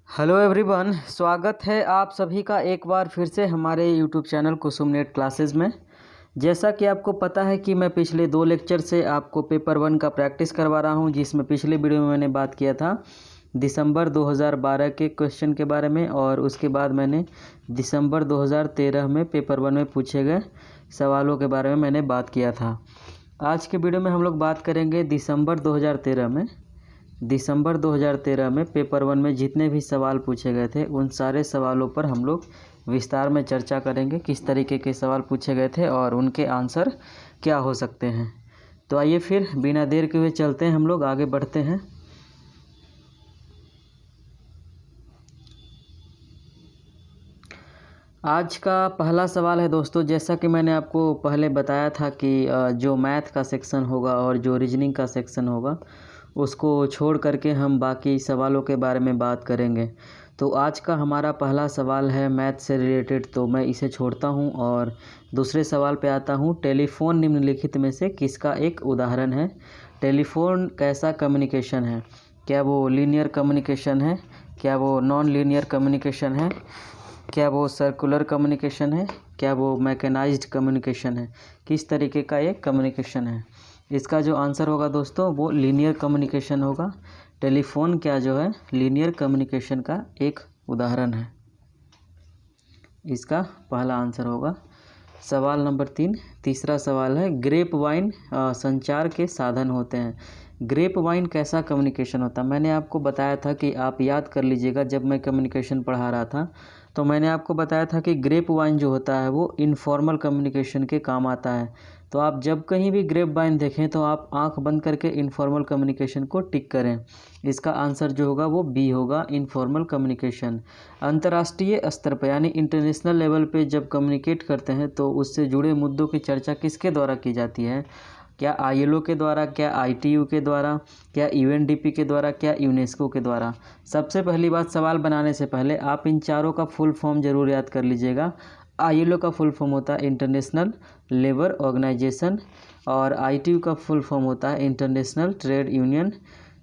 Hello everyone, स्वागत है आप सभी का एक बार फिर से हमारे यूट्यूब चैनल कुसुम नेट क्लासेस में। जैसा कि आपको पता है कि मैं पिछले 2 लेक्चर से आपको पेपर 1 का प्रैक्टिस करवा रहा हूं, जिसमें पिछले वीडियो में मैंने बात किया था दिसंबर 2012 के क्वेश्चन के बारे में, और उसके बाद मैंने दिसंबर 2013 में पेपर 1 में पूछे गए सवालों के बारे में मैंने बात किया था। आज के वीडियो में हम लोग बात करेंगे दिसंबर 2013 में पेपर 1 में जितने भी सवाल पूछे गए थे उन सारे सवालों पर हम लोग विस्तार में चर्चा करेंगे, किस तरीके के सवाल पूछे गए थे और उनके आंसर क्या हो सकते हैं। तो आइए फिर बिना देर के हुए चलते हैं, हम लोग आगे बढ़ते हैं। आज का पहला सवाल है दोस्तों, जैसा कि मैंने आपको पहले बताया था कि जो मैथ का सेक्शन होगा और जो रीजनिंग का सेक्शन होगा उसको छोड़ करके हम बाकी सवालों के बारे में बात करेंगे। तो आज का हमारा पहला सवाल है मैथ से रिलेटेड, तो मैं इसे छोड़ता हूं और दूसरे सवाल पे आता हूं। टेलीफोन निम्नलिखित में से किसका एक उदाहरण है? टेलीफोन कैसा कम्युनिकेशन है? क्या वो लीनियर कम्युनिकेशन है? क्या वो नॉन लीनियर कम्युनिकेशन है? क्या वो सर्कुलर कम्युनिकेशन है? क्या वो मैकेनाइज्ड कम्युनिकेशन है? किस तरीके का ये कम्युनिकेशन है? इसका जो आंसर होगा दोस्तों वो लीनियर कम्युनिकेशन होगा। टेलीफोन क्या जो है लीनियर कम्युनिकेशन का एक उदाहरण है। इसका पहला आंसर होगा। सवाल नंबर 3, तीसरा सवाल है ग्रेप वाइन संचार के साधन होते हैं। ग्रेप वाइन कैसा कम्युनिकेशन होता है? मैंने आपको बताया था कि आप याद कर लीजिएगा, जब मैं कम्युनिकेशन पढ़ा रहा था तो मैंने आपको बताया था कि ग्रेप वाइन जो होता है वो इनफॉर्मल कम्युनिकेशन के काम आता है। तो आप जब कहीं भी ग्रेप वाइन देखें तो आप आंख बंद करके इनफॉर्मल कम्युनिकेशन को टिक करें। इसका आंसर जो होगा वो बी होगा, इनफॉर्मल कम्युनिकेशन। अंतर्राष्ट्रीय स्तर पर यानी इंटरनेशनल लेवल पे जब कम्युनिकेट करते हैं तो उससे जुड़े मुद्दों की चर्चा किसके द्वारा की जाती है? क्या ILO के द्वारा, क्या ITU के द्वारा, क्या UNDP के द्वारा, क्या यूनेस्को के द्वारा? सबसे पहली बात, सवाल बनाने से पहले आप इन चारों का फुल फॉर्म जरूर याद कर लीजिएगा। ILO का फुल फॉर्म होता है इंटरनेशनल लेबर ऑर्गेनाइजेशन, और ITU का फुल फॉर्म होता है इंटरनेशनल ट्रेड यूनियन।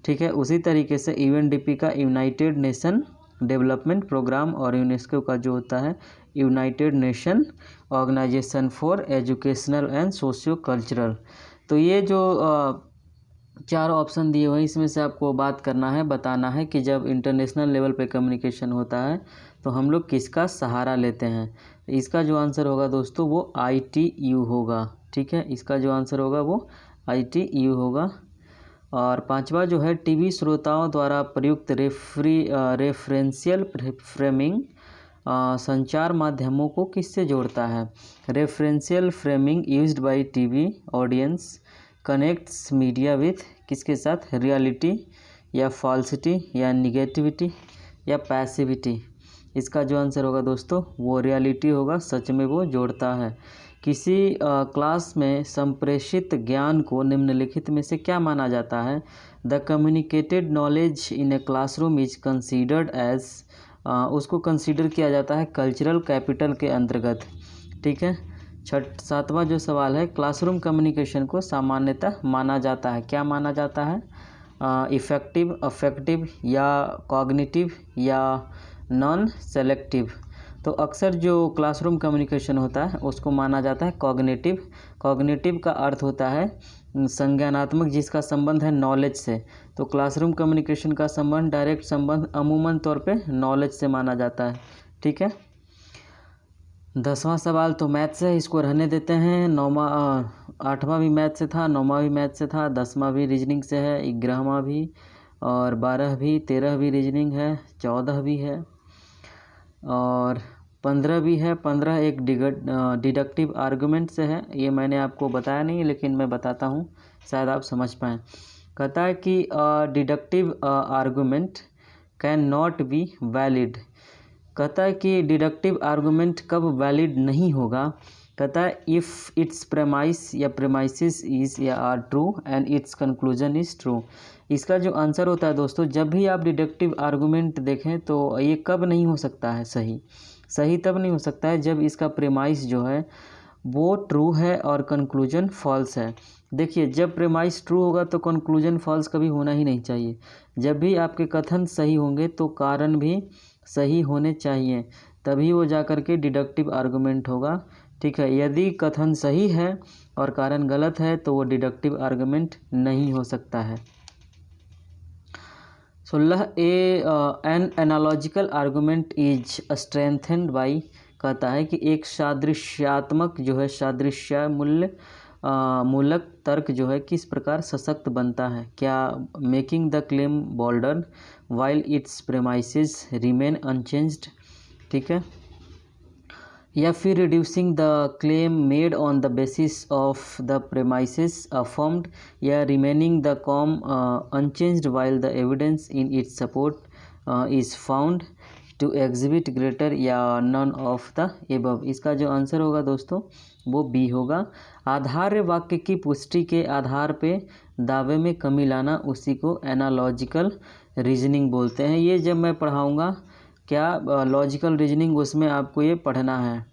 ठीक है, उसी तरीके से UNDP का यूनाइटेड नेशन डेवलपमेंट प्रोग्राम, और यूनेस्को का जो होता है United Nation Organization for Educational and socio cultural. तो ये जो 4 ऑप्शन दिए हुए हैं इसमें से आपको बात करना है, बताना है कि जब इंटरनेशनल लेवल पे कम्युनिकेशन होता है तो हम लोग किसका सहारा लेते हैं। इसका जो आंसर होगा दोस्तों वो ITU होगा। ठीक है, इसका जो आंसर होगा वो ITU होगा। और पांचवा जो है टीवी श्रोताओं द्वारा प्रयुक्त रेफरेंशियल फ्रेमिंग संचार माध्यमों को किससे जोड़ता है? Referential framing used by TV audience connects media with किसके साथ? रियलिटी या फॉल्सिटी या निगेटिविटी या पैसिविटी? इसका जो आंसर होगा दोस्तों वो रियलिटी होगा, सच में वो जोड़ता है। किसी क्लास में संप्रेषित ज्ञान को निम्नलिखित में से क्या माना जाता है? The communicated knowledge in a classroom is considered as, उसको कंसीडर किया जाता है कल्चरल कैपिटल के अंतर्गत। ठीक है, सातवां जो सवाल है, क्लासरूम कम्युनिकेशन को सामान्यतः माना जाता है, क्या माना जाता है? इफेक्टिव, अफेक्टिव या कॉग्निटिव या नॉन सेलेक्टिव? तो अक्सर जो क्लासरूम कम्युनिकेशन होता है उसको माना जाता है कॉग्निटिव। कॉग्निटिव का अर्थ होता है संज्ञानात्मक, जिसका संबंध है नॉलेज से। तो क्लासरूम कम्युनिकेशन का संबंध, डायरेक्ट संबंध अमूमन तौर पे नॉलेज से माना जाता है। ठीक है, 10वां सवाल तो मैथ से है, इसको रहने देते हैं। 8वां भी मैथ से था, 9वां भी मैथ से था, 10वां भी रीजनिंग से है, 11वां भी, और 12 भी, 13 भी रीजनिंग है, 14 भी है और 15 भी है। 15 एक डिडक्टिव आर्गुमेंट से है, ये मैंने आपको बताया नहीं लेकिन मैं बताता हूँ, शायद आप समझ पाएँ। कहता है कि deductive argument can not be valid. कहता है कि डिडक्टिव आर्गुमेंट कब वैलिड नहीं होगा? कहता है इफ़ इट्स प्रेमाइस या प्रेमाइसिस इज़ या are true and its conclusion is true. इसका जो आंसर होता है दोस्तों, जब भी आप डिडक्टिव आर्गुमेंट देखें तो ये कब नहीं हो सकता है सही तब नहीं हो सकता है जब इसका प्रेमाइस जो है वो ट्रू है और कंक्लूजन फॉल्स है। देखिए, जब प्रेमाइस ट्रू होगा तो कंक्लूजन फॉल्स कभी होना ही नहीं चाहिए। जब भी आपके कथन सही होंगे तो कारण भी सही होने चाहिए, तभी वो जा कर के डिडक्टिव आर्गुमेंट होगा। ठीक है, यदि कथन सही है और कारण गलत है तो वो डिडक्टिव आर्गुमेंट नहीं हो सकता है। 16 an analogical argument is strengthened by, कहता है कि एक सादृश्यात्मक जो है सादृश्य मूलक तर्क जो है किस प्रकार सशक्त बनता है। क्या making the claim bolder while its premises remain unchanged, ठीक है, या फिर reducing the claim made on the basis of the premises affirmed, या remaining the claim unchanged while the evidence in its support is found to exhibit greater, या none of the above. इसका जो answer होगा दोस्तों वो B होगा। आधार्य वाक्य की पुष्टि के आधार पे दावे में कमी लाना, उसी को एनालॉजिकल रीजनिंग बोलते हैं। ये जब मैं पढ़ाऊँगा क्या लॉजिकल रीजनिंग, उसमें आपको ये पढ़ना है।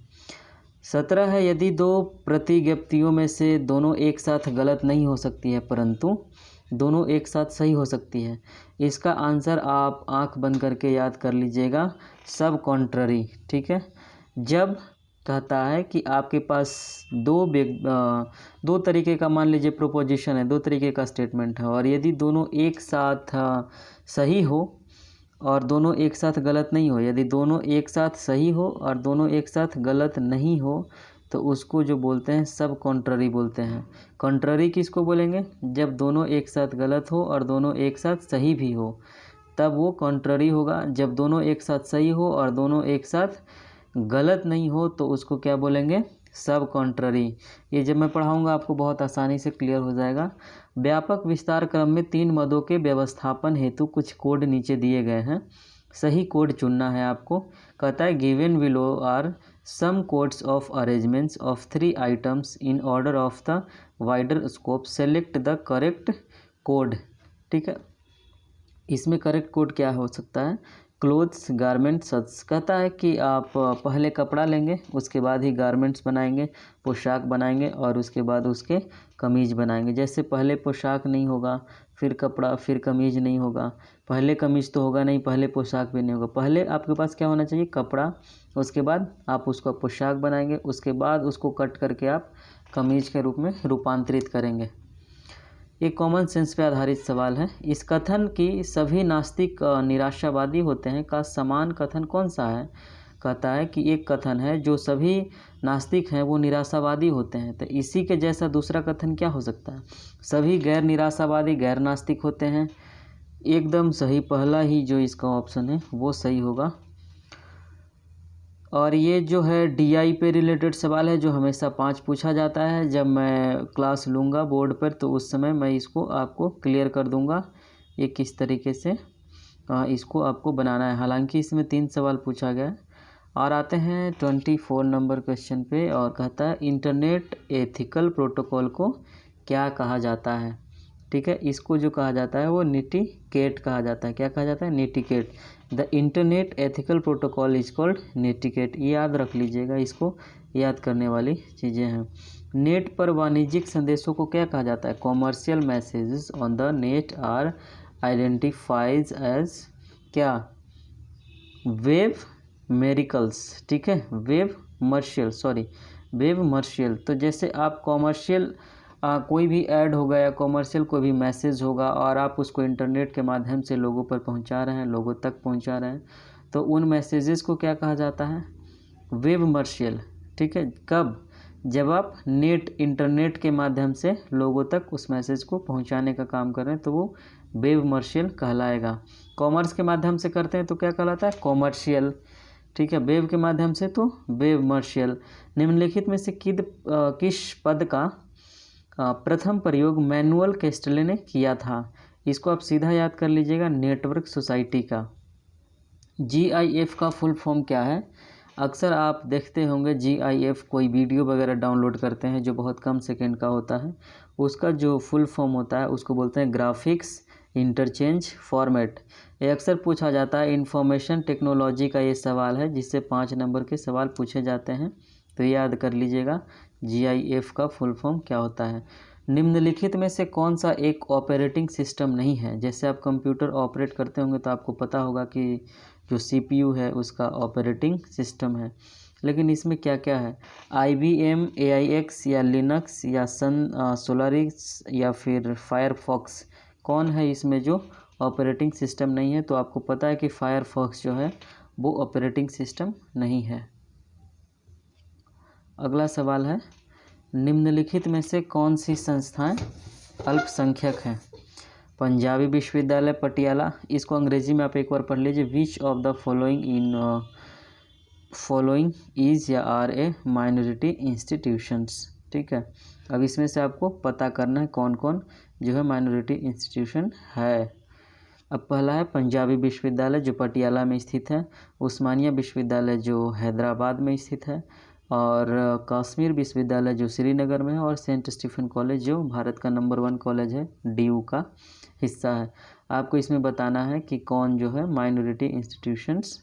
17 है, यदि दो प्रतिज्ञप्तियों में से दोनों एक साथ गलत नहीं हो सकती है परंतु दोनों एक साथ सही हो सकती है, इसका आंसर आप आंख बंद करके याद कर लीजिएगा, सब कॉन्ट्ररी। ठीक है, जब कहता है कि आपके पास दो तरीके का मान लीजिए प्रोपोजिशन है, दो तरीके का स्टेटमेंट है, और यदि दोनों एक साथ सही हो और दोनों एक साथ गलत नहीं हो, यदि दोनों एक साथ सही हो और दोनों एक साथ गलत नहीं हो, तो उसको जो बोलते हैं सब कॉन्ट्ररी बोलते हैं। कॉन्ट्ररी किसको बोलेंगे? जब दोनों एक साथ गलत हो और दोनों एक साथ सही भी हो, तब वो कॉन्ट्ररी होगा। जब दोनों एक साथ सही हो और दोनों एक साथ गलत नहीं हो, तो उसको क्या बोलेंगे? सब कॉन्ट्ररी। ये जब मैं पढ़ाऊँगा आपको बहुत आसानी से क्लियर हो जाएगा। व्यापक विस्तार क्रम में 3 मदों के व्यवस्थापन हेतु कुछ कोड नीचे दिए गए हैं, सही कोड चुनना है आपको। कहता है given below are some codes of arrangements of 3 items in order of the wider scope, select the correct code. ठीक है, इसमें करेक्ट कोड क्या हो सकता है? Clothes, garments. कहता है कि आप पहले कपड़ा लेंगे, उसके बाद ही गारमेंट्स बनाएंगे, पोशाक बनाएंगे, और उसके बाद उसके कमीज़ बनाएंगे। जैसे पहले पोशाक नहीं होगा, फिर कपड़ा, फिर कमीज़ नहीं होगा, पहले कमीज़ तो होगा नहीं, पहले पोशाक भी नहीं होगा। पहले आपके पास क्या होना चाहिए? कपड़ा, उसके बाद आप उसका पोशाक बनाएंगे, उसके बाद उसको कट करके आप कमीज़ के रूप में रूपांतरित करेंगे। एक कॉमन सेंस पे आधारित सवाल है। इस कथन की सभी नास्तिक निराशावादी होते हैं का समान कथन कौन सा है? कहता है कि एक कथन है जो सभी नास्तिक हैं वो निराशावादी होते हैं, तो इसी के जैसा दूसरा कथन क्या हो सकता है? सभी गैर निराशावादी गैर नास्तिक होते हैं। एकदम सही, पहला ही जो इसका ऑप्शन है वो सही होगा। और ये जो है डीआई पे रिलेटेड सवाल है जो हमेशा 5 पूछा जाता है। जब मैं क्लास लूँगा बोर्ड पर तो उस समय मैं इसको आपको क्लियर कर दूँगा ये किस तरीके से इसको आपको बनाना है। हालांकि इसमें 3 सवाल पूछा गया है। और आते हैं 24 नंबर क्वेश्चन पे, और कहता है इंटरनेट एथिकल प्रोटोकॉल को क्या कहा जाता है? ठीक है, इसको जो कहा जाता है वो नेटिकेट कहा जाता है। क्या कहा जाता है? Netiquette. The internet ethical protocol is called netiquette. याद रख लीजिएगा, इसको याद करने वाली चीज़ें हैं। नेट पर वाणिज्यिक संदेशों को क्या कहा जाता है? Commercial messages on the net are identifies as क्या? Webmercials. ठीक है, वेब मर्शियल। तो जैसे आप कॉमर्शियल कोई भी ऐड होगा या कॉमर्शियल कोई भी मैसेज होगा और आप उसको इंटरनेट के माध्यम से लोगों पर पहुंचा रहे हैं, लोगों तक पहुंचा रहे हैं, तो उन मैसेजेस को क्या कहा जाता है? वेब मर्शियल। ठीक है, कब? जब आप इंटरनेट के माध्यम से लोगों तक उस मैसेज को पहुंचाने का काम कर रहे हैं तो वो वेब मर्शियल कहलाएगा। कॉमर्स के माध्यम से करते हैं तो क्या कहलाता है? कॉमर्शियल। ठीक है, वेब के माध्यम से तो वेब मर्शियल। निम्नलिखित में से किस पद का प्रथम प्रयोग मैनुअल कैस्टले ने किया था? इसको आप सीधा याद कर लीजिएगा, नेटवर्क सोसाइटी का। GIF का फुल फॉर्म क्या है? अक्सर आप देखते होंगे GIF कोई वीडियो वगैरह डाउनलोड करते हैं जो बहुत कम सेकंड का होता है, उसका जो फुल फॉर्म होता है उसको बोलते हैं ग्राफिक्स इंटरचेंज फॉर्मेट। ये अक्सर पूछा जाता है। इंफॉर्मेशन टेक्नोलॉजी का ये सवाल है जिससे 5 नंबर के सवाल पूछे जाते हैं, तो याद कर लीजिएगा GIF का फुल फॉर्म क्या होता है। निम्नलिखित में से कौन सा एक ऑपरेटिंग सिस्टम नहीं है? जैसे आप कंप्यूटर ऑपरेट करते होंगे तो आपको पता होगा कि जो CPU है उसका ऑपरेटिंग सिस्टम है, लेकिन इसमें क्या क्या है? IBM AIX या लिनक्स या सोलारिस या फिर फायरफॉक्स, कौन है इसमें जो ऑपरेटिंग सिस्टम नहीं है? तो आपको पता है कि फायरफॉक्स जो है वो ऑपरेटिंग सिस्टम नहीं है। अगला सवाल है, निम्नलिखित में से कौन सी संस्थाएं अल्पसंख्यक हैं? पंजाबी विश्वविद्यालय पटियाला, इसको अंग्रेजी में आप एक बार पढ़ लीजिए। Which of the following is या आर ए माइनॉरिटी इंस्टीट्यूशंस। ठीक है, अब इसमें से आपको पता करना है कौन कौन जो है माइनॉरिटी इंस्टीट्यूशन है। अब पहला है पंजाबी विश्वविद्यालय जो पटियाला में स्थित है, उस्मानिया विश्वविद्यालय जो हैदराबाद में स्थित है, और कश्मीर विश्वविद्यालय जो श्रीनगर में है, और सेंट स्टीफन कॉलेज जो भारत का नंबर 1 कॉलेज है, DU का हिस्सा है। आपको इसमें बताना है कि कौन जो है माइनॉरिटी इंस्टीट्यूशंस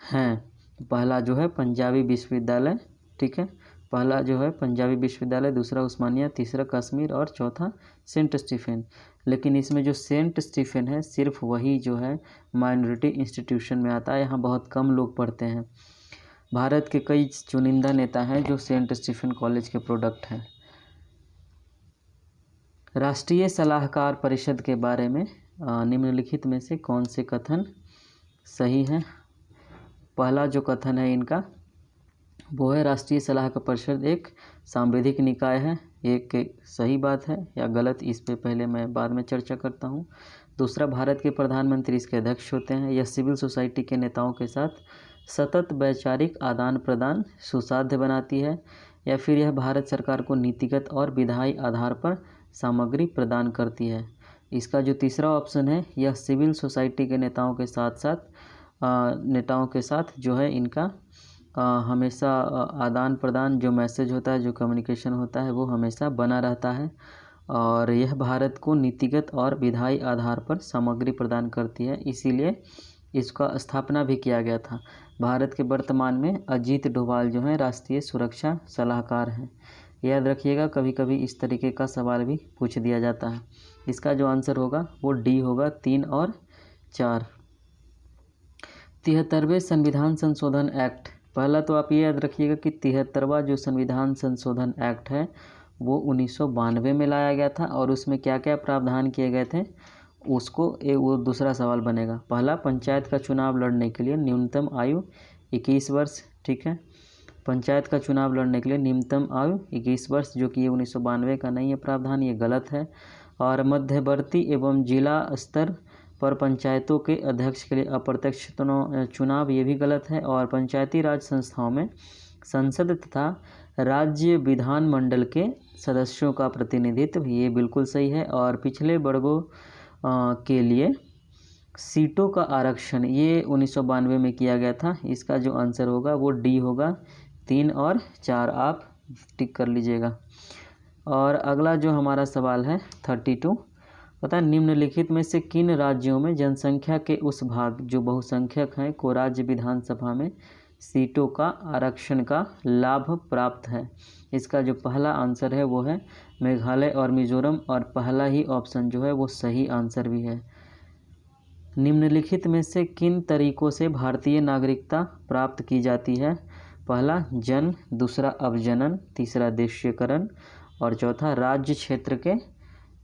हैं। पहला जो है पंजाबी विश्वविद्यालय, ठीक है, पहला जो है पंजाबी विश्वविद्यालय, दूसरा उस्मानिया, तीसरा कश्मीर और चौथा सेंट स्टीफन। लेकिन इसमें जो सेंट स्टीफन है सिर्फ वही जो है माइनॉरिटी इंस्टीट्यूशन में आता है, यहाँ बहुत कम लोग पढ़ते हैं। भारत के कई चुनिंदा नेता हैं जो सेंट स्टीफन कॉलेज के प्रोडक्ट हैं। राष्ट्रीय सलाहकार परिषद के बारे में निम्नलिखित में से कौन से कथन सही हैं? पहला जो कथन है इनका वो है राष्ट्रीय सलाहकार परिषद एक सांविधिक निकाय है। एक सही बात है या गलत, इस पे पहले मैं बाद में चर्चा करता हूँ। दूसरा, भारत के प्रधानमंत्री इसके अध्यक्ष होते हैं। यह सिविल सोसाइटी के नेताओं के साथ सतत वैचारिक आदान प्रदान सुसाध्य बनाती है। या फिर यह भारत सरकार को नीतिगत और विधायी आधार पर सामग्री प्रदान करती है। इसका जो तीसरा ऑप्शन है, यह सिविल सोसाइटी के नेताओं के साथ जो है इनका हमेशा आदान प्रदान जो मैसेज होता है, जो कम्युनिकेशन होता है वो हमेशा बना रहता है। और यह भारत को नीतिगत और विधायी आधार पर सामग्री प्रदान करती है, इसीलिए इसका स्थापना भी किया गया था। भारत के वर्तमान में अजीत डोभाल जो है राष्ट्रीय सुरक्षा सलाहकार हैं। याद रखिएगा, कभी कभी इस तरीके का सवाल भी पूछ दिया जाता है। इसका जो आंसर होगा वो डी होगा, 3 और 4। 73वें संविधान संशोधन एक्ट, पहला तो आप ये याद रखिएगा कि 73वां जो संविधान संशोधन एक्ट है वो 1992 में लाया गया था। और उसमें क्या क्या प्रावधान किए गए थे उसको वो दूसरा सवाल बनेगा। पहला, पंचायत का चुनाव लड़ने के लिए न्यूनतम आयु 21 वर्ष, ठीक है, पंचायत का चुनाव लड़ने के लिए न्यूनतम आयु 21 वर्ष, जो कि ये 1992 का नहीं है प्रावधान, ये गलत है। और मध्यवर्ती एवं जिला स्तर पर पंचायतों के अध्यक्ष के लिए अप्रत्यक्ष चुनाव, ये भी गलत है। और पंचायती राज संस्थाओं में संसद तथा राज्य विधानमंडल के सदस्यों का प्रतिनिधित्व, ये बिल्कुल सही है। और पिछले वर्गों के लिए सीटों का आरक्षण, ये 1992 में किया गया था। इसका जो आंसर होगा वो डी होगा, 3 और 4 आप टिक कर लीजिएगा। और अगला जो हमारा सवाल है 32, पता है निम्नलिखित में से किन राज्यों में जनसंख्या के उस भाग जो बहुसंख्यक हैं को राज्य विधानसभा में सीटों का आरक्षण का लाभ प्राप्त है? इसका जो पहला आंसर है वो है मेघालय और मिजोरम, और पहला ही ऑप्शन जो है वो सही आंसर भी है। निम्नलिखित में से किन तरीकों से भारतीय नागरिकता प्राप्त की जाती है? पहला जन्म, दूसरा अवजनन, तीसरा देशीयकरण और चौथा राज्य क्षेत्र के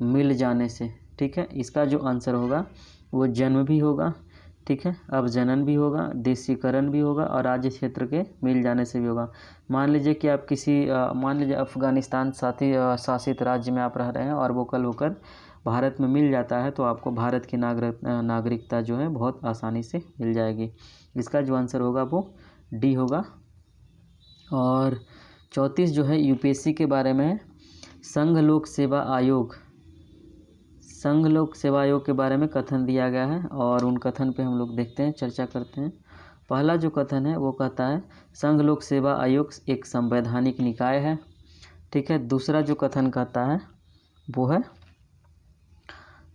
मिल जाने से। ठीक है, इसका जो आंसर होगा वो जन्म भी होगा, ठीक है, अवजनन भी होगा, देशीकरण भी होगा और राज्य क्षेत्र के मिल जाने से भी होगा। मान लीजिए कि आप मान लीजिए अफगानिस्तान शासित राज्य में आप रह रहे हैं और वो कल होकर भारत में मिल जाता है, तो आपको भारत की नागरिकता जो है बहुत आसानी से मिल जाएगी। इसका जो आंसर होगा वो डी होगा। और 34 जो है UPSC के बारे में, संघ लोक सेवा आयोग के बारे में कथन दिया गया है और उन कथन पे हम लोग देखते हैं, चर्चा करते हैं। पहला जो कथन है वो कहता है संघ लोक सेवा आयोग एक संवैधानिक निकाय है, ठीक है। दूसरा जो कथन कहता है वो है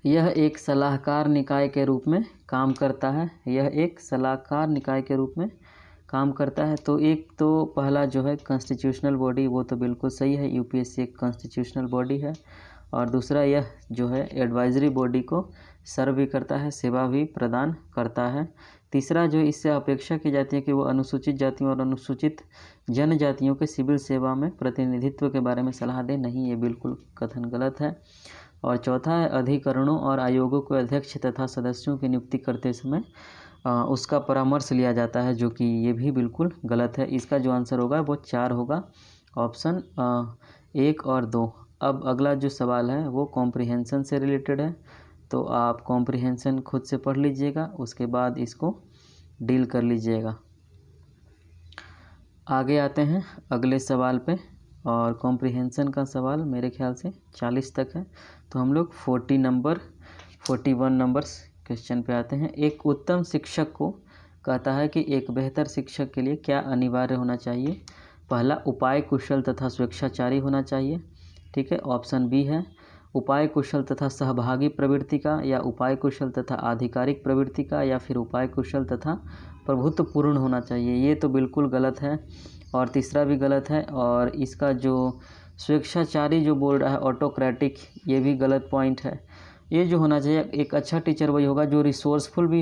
यह एक सलाहकार निकाय के रूप में काम करता है, काम करता है। तो एक तो पहला जो है कॉन्स्टिट्यूशनल बॉडी, वो तो बिल्कुल सही है, यूपीएससी एक कॉन्स्टिट्यूशनल बॉडी है। और दूसरा यह जो है एडवाइजरी बॉडी को सर्व भी करता है, सेवा भी प्रदान करता है। तीसरा जो इससे अपेक्षा की जाती है कि वो अनुसूचित जातियों और अनुसूचित जनजातियों के सिविल सेवा में प्रतिनिधित्व के बारे में सलाह दे, नहीं, ये बिल्कुल कथन गलत है। और चौथा है अधिकरणों और आयोगों के अध्यक्ष तथा सदस्यों की नियुक्ति करते समय उसका परामर्श लिया जाता है, जो कि ये भी बिल्कुल गलत है। इसका जो आंसर होगा वो 4 होगा, ऑप्शन 1 और 2। अब अगला जो सवाल है वो कॉम्प्रिहेंशन से रिलेटेड है, तो आप कॉम्प्रिहेंशन खुद से पढ़ लीजिएगा, उसके बाद इसको डील कर लीजिएगा। आगे आते हैं अगले सवाल पे, और कॉम्प्रिहेंशन का सवाल मेरे ख्याल से 40 तक है, तो हम लोग 41 नंबर्स क्वेश्चन पे आते हैं। एक उत्तम शिक्षक को कहता है कि एक बेहतर शिक्षक के लिए क्या अनिवार्य होना चाहिए। पहला, उपाय कुशल तथा स्वेच्छाचारी होना चाहिए, ठीक है, ऑप्शन बी है उपाय कुशल तथा सहभागी प्रवृत्ति का, या उपाय कुशल तथा आधिकारिक प्रवृत्ति का, या फिर उपाय कुशल तथा प्रभुत्वपूर्ण होना चाहिए। ये तो बिल्कुल गलत है, और तीसरा भी गलत है। और इसका जो स्वेच्छाचारी जो बोल रहा है ऑटोक्रेटिक, ये भी गलत पॉइंट है। ये जो होना चाहिए, एक अच्छा टीचर वही होगा जो रिसोर्सफुल भी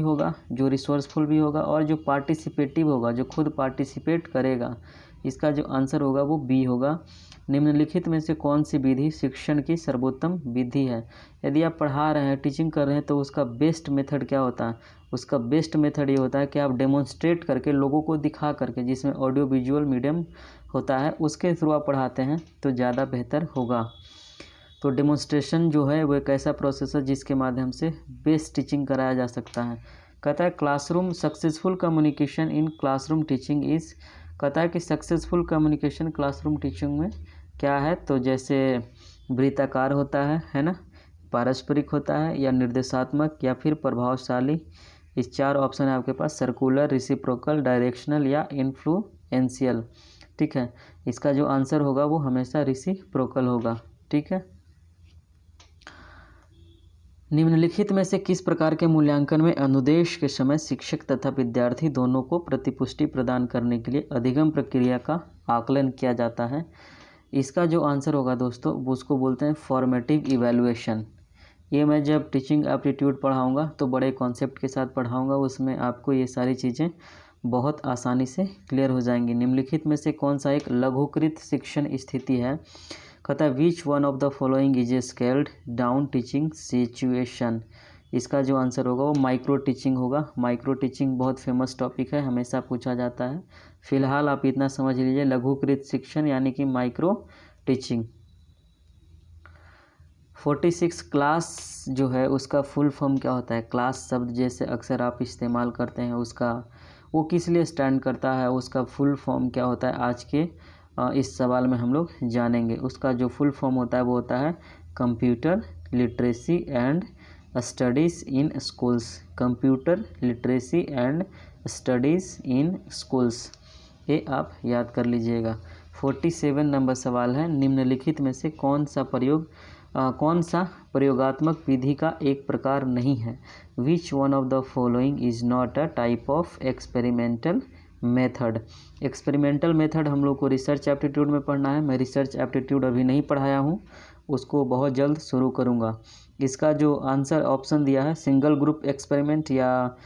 होगा और जो पार्टिसिपेटिव होगा, जो खुद पार्टिसिपेट करेगा। इसका जो आंसर होगा वो बी होगा। निम्नलिखित में से कौन सी विधि शिक्षण की सर्वोत्तम विधि है। यदि आप पढ़ा रहे हैं, टीचिंग कर रहे हैं, तो उसका बेस्ट मेथड क्या होता है। उसका बेस्ट मेथड ये होता है कि आप डेमोन्स्ट्रेट करके, लोगों को दिखा करके, जिसमें ऑडियो विजुअल मीडियम होता है उसके थ्रू आप पढ़ाते हैं तो ज़्यादा बेहतर होगा। तो डेमोन्स्ट्रेशन जो है वो एक ऐसा प्रोसेस है जिसके माध्यम से बेस्ट टीचिंग कराया जा सकता है। कहता है classroom successful communication in classroom teaching is, कहता है कि सक्सेसफुल कम्युनिकेशन क्लासरूम टीचिंग में क्या है। तो जैसे वृत्ताकार होता है ना, पारस्परिक होता है, या निर्देशात्मक, या फिर प्रभावशाली। इस 4 ऑप्शन है आपके पास, सर्कुलर, रेसिप्रोकल, डायरेक्शनल या इन्फ्लुएंशियल, ठीक है। इसका जो आंसर होगा वो हमेशा रेसिप्रोकल होगा, ठीक है। निम्नलिखित में से किस प्रकार के मूल्यांकन में अनुदेश के समय शिक्षक तथा विद्यार्थी दोनों को प्रतिपुष्टि प्रदान करने के लिए अधिगम प्रक्रिया का आकलन किया जाता है। इसका जो आंसर होगा दोस्तों, वो उसको बोलते हैं फॉर्मेटिव इवैल्यूएशन। ये मैं जब टीचिंग एप्टीट्यूड पढ़ाऊंगा तो बड़े कॉन्सेप्ट के साथ पढ़ाऊंगा, उसमें आपको ये सारी चीज़ें बहुत आसानी से क्लियर हो जाएंगी। निम्नलिखित में से कौन सा एक लघुकृत शिक्षण स्थिति है। कहता है विच one of the following is a scaled down teaching situation. इसका जो आंसर होगा वो माइक्रो टीचिंग होगा। माइक्रो टीचिंग बहुत फेमस टॉपिक है, हमेशा पूछा जाता है। फिलहाल आप इतना समझ लीजिए, लघुकृत शिक्षण यानी कि माइक्रो टीचिंग। 46 क्लास जो है उसका फुल फॉर्म क्या होता है। क्लास शब्द जैसे अक्सर आप इस्तेमाल करते हैं, उसका वो किस लिए स्टैंड करता है, उसका फुल फॉर्म क्या होता है, आज के इस सवाल में हम लोग जानेंगे। उसका जो फुल फॉर्म होता है वो होता है computer literacy and studies in schools. Computer literacy and studies in schools, ये आप याद कर लीजिएगा। 47 नंबर सवाल है, निम्नलिखित में से कौन सा प्रयोगात्मक विधि का एक प्रकार नहीं है। विच one of the following is not a type of experimental method. Experimental method हम लोग को रिसर्च एप्टीट्यूड में पढ़ना है। मैं रिसर्च एप्टीट्यूड अभी नहीं पढ़ाया हूँ, उसको बहुत जल्द शुरू करूँगा। इसका जो आंसर ऑप्शन दिया है सिंगल ग्रुप एक्सपेरिमेंट या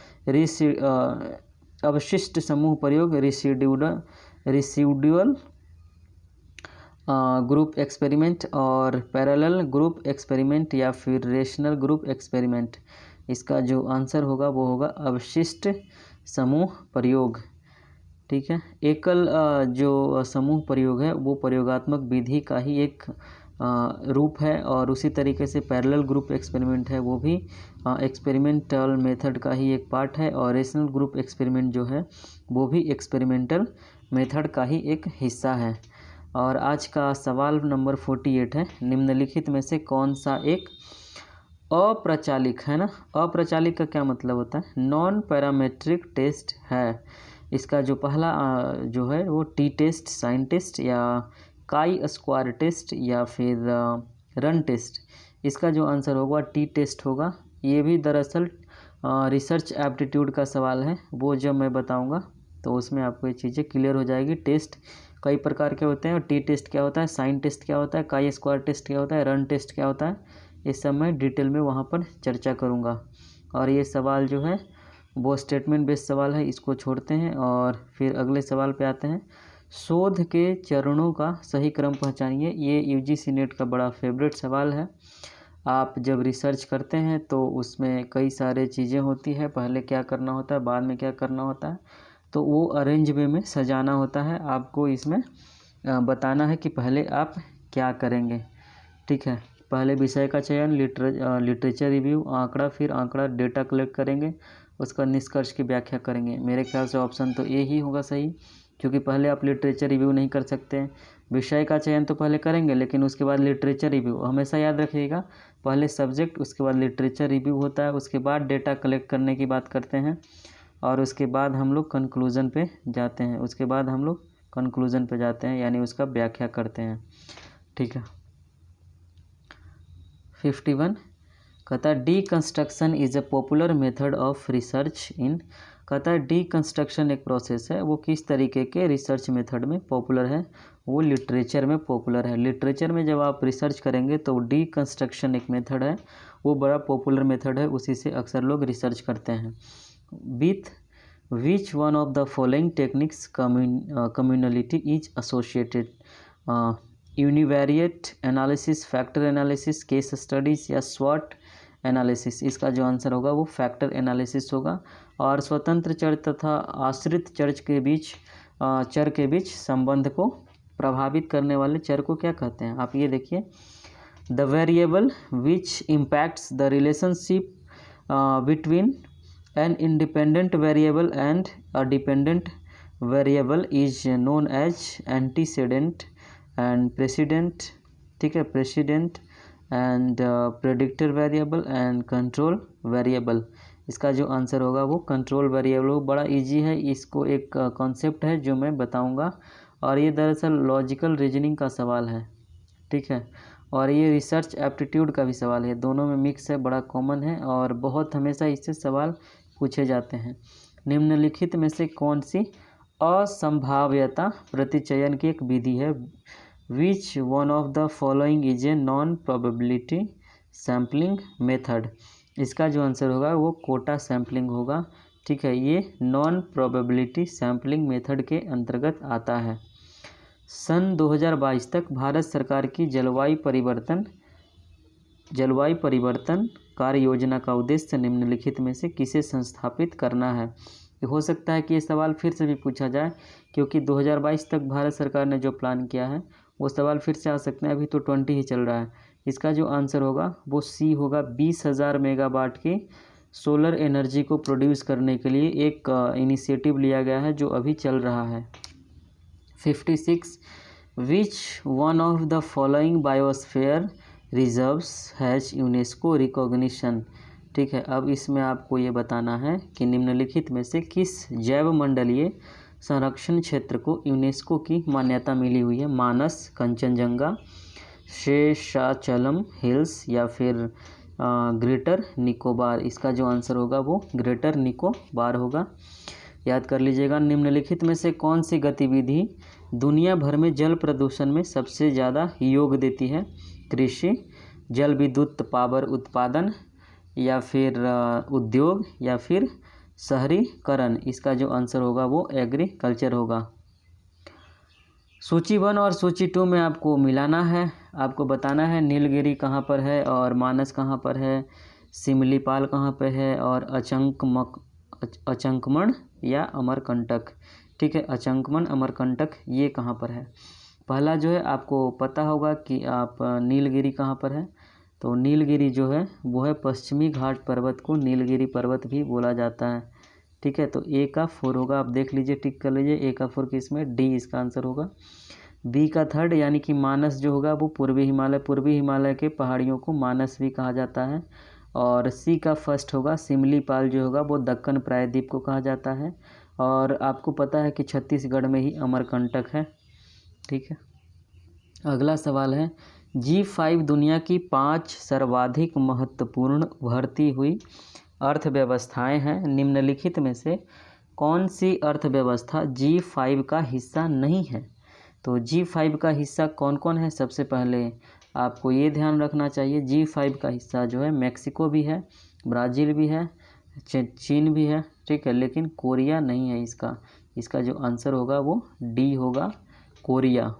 अवशिष्ट समूह प्रयोग, रिसिड्यूअल ग्रुप एक्सपेरिमेंट, और पैरेलल ग्रुप एक्सपेरिमेंट, या फिर रेशनल ग्रुप एक्सपेरिमेंट। इसका जो आंसर होगा वो होगा अवशिष्ट समूह प्रयोग, ठीक है। एकल जो समूह प्रयोग है वो प्रयोगात्मक विधि का ही एक रूप है, और उसी तरीके से पैरेलल ग्रुप एक्सपेरिमेंट है वो भी एक्सपेरिमेंटल मेथड का ही एक पार्ट है, और रेशनल ग्रुप एक्सपेरिमेंट जो है वो भी एक्सपेरिमेंटल मेथड का ही एक हिस्सा है। और आज का सवाल नंबर 48 है, निम्नलिखित में से कौन सा एक अप्रचालिक है ना। अप्रचालिक का क्या मतलब होता है, नॉन पैरामेट्रिक टेस्ट है। इसका जो पहला जो है वो टी टेस्ट, साइन टेस्ट, या काई स्क्वायर टेस्ट, या फिर रन टेस्ट। इसका जो आंसर होगा टी टेस्ट होगा। ये भी दरअसल रिसर्च एप्टीट्यूड का सवाल है, वो जब मैं बताऊंगा तो उसमें आपको ये चीज़ें क्लियर हो जाएगी। टेस्ट कई प्रकार के होते हैं, और टी टेस्ट क्या होता है, साइन टेस्ट क्या होता है, काई स्क्वायर टेस्ट क्या होता है, रन टेस्ट क्या होता है, ये सब मैं डिटेल में वहाँ पर चर्चा करूँगा। और ये सवाल जो है वो स्टेटमेंट बेस्ड सवाल है, इसको छोड़ते हैं और फिर अगले सवाल पे आते हैं। शोध के चरणों का सही क्रम पहचानिए। ये यूजीसी नेट का बड़ा फेवरेट सवाल है। आप जब रिसर्च करते हैं तो उसमें कई सारे चीज़ें होती है, पहले क्या करना होता है, बाद में क्या करना होता है, तो वो अरेंज वे में सजाना होता है। आपको इसमें बताना है कि पहले आप क्या करेंगे। ठीक है, पहले विषय का चयन, लिटरेचर रिव्यू, आंकड़ा, फिर आंकड़ा डेटा कलेक्ट करेंगे, उसका निष्कर्ष की व्याख्या करेंगे। मेरे ख्याल से ऑप्शन तो ए ही होगा सही, क्योंकि पहले आप लिटरेचर रिव्यू नहीं कर सकते हैं। विषय का चयन तो पहले करेंगे, लेकिन उसके बाद लिटरेचर रिव्यू। हमेशा याद रखिएगा, पहले सब्जेक्ट, उसके बाद लिटरेचर रिव्यू होता है, उसके बाद डेटा कलेक्ट करने की बात करते हैं, और उसके बाद हम लोग कंक्लूज़न पे जाते हैं, यानी उसका व्याख्या करते हैं। ठीक है। 51 कहता है deconstruction is a popular method of research इन। कहता है डीकंस्ट्रक्शन एक प्रोसेस है, वो किस तरीके के रिसर्च मेथड में पॉपुलर है, वो लिटरेचर में पॉपुलर है। लिटरेचर में जब आप रिसर्च करेंगे तो डीकंस्ट्रक्शन एक मेथड है, वो बड़ा पॉपुलर मेथड है, उसी से अक्सर लोग रिसर्च करते हैं। With which one of the following techniques communality is associated. Univariate analysis, factor analysis, case studies या स्वॉट एनालिसिस। इसका जो आंसर होगा वो फैक्टर एनालिसिस होगा। और स्वतंत्र चर तथा आश्रित चर के बीच संबंध को प्रभावित करने वाले चर को क्या कहते हैं, आप ये देखिए। The variable which impacts the relationship between an independent variable and a dependent variable is known as antecedent and president. ठीक है, president and predictor variable and control variable. इसका जो आंसर होगा वो कंट्रोल वेरिएबल। वो बड़ा इजी है, इसको एक कॉन्सेप्ट है जो मैं बताऊंगा, और ये दरअसल लॉजिकल रीजनिंग का सवाल है। ठीक है, और ये रिसर्च एप्टीट्यूड का भी सवाल है, दोनों में मिक्स है, बड़ा कॉमन है, और बहुत हमेशा इससे सवाल पूछे जाते हैं। निम्नलिखित में से कौन सी असंभाव्यता प्रतिचयन की एक विधि है। विच one of the following is a non probability sampling method. इसका जो आंसर होगा वो कोटा सैम्पलिंग होगा। ठीक है, ये नॉन प्रोबेबिलिटी सैम्पलिंग मेथड के अंतर्गत आता है। सन 2022 तक भारत सरकार की जलवायु परिवर्तन कार्य योजना का उद्देश्य निम्नलिखित में से किसे संस्थापित करना है। हो सकता है कि ये सवाल फिर से भी पूछा जाए, क्योंकि 2022 तक भारत सरकार ने जो प्लान किया है वो सवाल फिर से आ सकते हैं। अभी तो 20 ही चल रहा है। इसका जो आंसर होगा वो सी होगा। 20,000 मेगावाट की सोलर एनर्जी को प्रोड्यूस करने के लिए एक इनिशिएटिव लिया गया है, जो अभी चल रहा है। 56 विच one of the following biosphere reserves has UNESCO recognition. ठीक है, अब इसमें आपको ये बताना है कि निम्नलिखित में से किस जैव मंडलीय संरक्षण क्षेत्र को यूनेस्को की मान्यता मिली हुई है। मानस, कंचनजंगा, शेषाचलम हिल्स या फिर ग्रेटर निकोबार। इसका जो आंसर होगा वो ग्रेटर निकोबार होगा। याद कर लीजिएगा। निम्नलिखित में से कौन सी गतिविधि दुनिया भर में जल प्रदूषण में सबसे ज़्यादा योग देती है। कृषि, जल विद्युत पावर उत्पादन, या फिर उद्योग, या फिर शहरीकरण। इसका जो आंसर होगा वो एग्रीकल्चर होगा। सूची 1 और सूची 2 में आपको मिलाना है। आपको बताना है नीलगिरी कहाँ पर है और मानस कहाँ पर है, सिमलीपाल कहाँ पर है, और अचंकमण या अमरकंटक। ठीक है, अचंकमण, अमरकंटक ये कहाँ पर है। पहला जो है आपको पता होगा कि आप नीलगिरी कहाँ पर है, तो नीलगिरी जो है वो है पश्चिमी घाट पर्वत को नीलगिरी पर्वत भी बोला जाता है। ठीक है, तो ए का 4 होगा, आप देख लीजिए, टिक कर लीजिए। ए का 4 किसमें, डी इसका आंसर होगा। बी का 3 यानी कि मानस जो होगा वो पूर्वी हिमालय के पहाड़ियों को मानस भी कहा जाता है। और सी का 1 होगा, सिमलीपाल जो होगा वो दक्कन प्रायद्वीप को कहा जाता है। और आपको पता है कि छत्तीसगढ़ में ही अमरकंटक है। ठीक है, अगला सवाल है G5 दुनिया की 5 सर्वाधिक महत्वपूर्ण उभरती हुई अर्थव्यवस्थाएं हैं। निम्नलिखित में से कौन सी अर्थव्यवस्था G5 का हिस्सा नहीं है? तो G5 का हिस्सा कौन कौन है? सबसे पहले आपको ये ध्यान रखना चाहिए, G5 का हिस्सा जो है मैक्सिको भी है, ब्राज़ील भी है, चीन भी है, ठीक है, लेकिन कोरिया नहीं है इसका। इसका जो आंसर होगा वो डी होगा, कोरिया।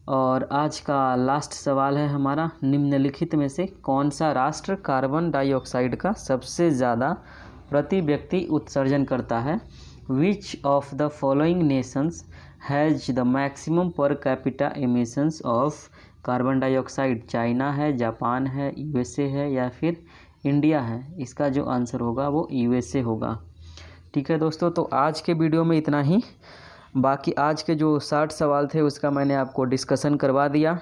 और आज का लास्ट सवाल है हमारा, निम्नलिखित में से कौन सा राष्ट्र कार्बन डाइऑक्साइड का सबसे ज़्यादा प्रति व्यक्ति उत्सर्जन करता है? Which of the following Nations has the maximum per capita emissions of carbon dioxide? China है, जापान है, यूएसए है या फिर इंडिया है? इसका जो आंसर होगा वो यूएसए होगा। ठीक है दोस्तों, तो आज के वीडियो में इतना ही। बाकी आज के जो 60 सवाल थे उसका मैंने आपको डिस्कशन करवा दिया।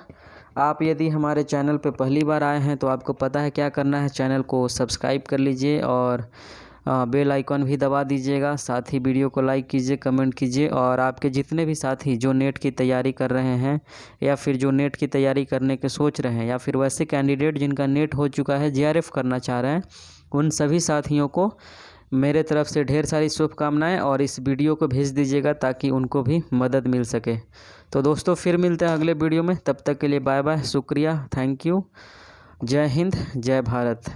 आप यदि हमारे चैनल पे पहली बार आए हैं तो आपको पता है क्या करना है, चैनल को सब्सक्राइब कर लीजिए और बेल आइकॉन भी दबा दीजिएगा। साथ ही वीडियो को लाइक कीजिए, कमेंट कीजिए। और आपके जितने भी साथी जो नेट की तैयारी कर रहे हैं या फिर जो नेट की तैयारी करने के सोच रहे हैं या फिर वैसे कैंडिडेट जिनका नेट हो चुका है, JRF करना चाह रहे हैं, उन सभी साथियों को मेरे तरफ से ढेर सारी शुभकामनाएं और इस वीडियो को भेज दीजिएगा ताकि उनको भी मदद मिल सके। तो दोस्तों फिर मिलते हैं अगले वीडियो में, तब तक के लिए बाय बाय, शुक्रिया, थैंक यू, जय हिंद, जय भारत।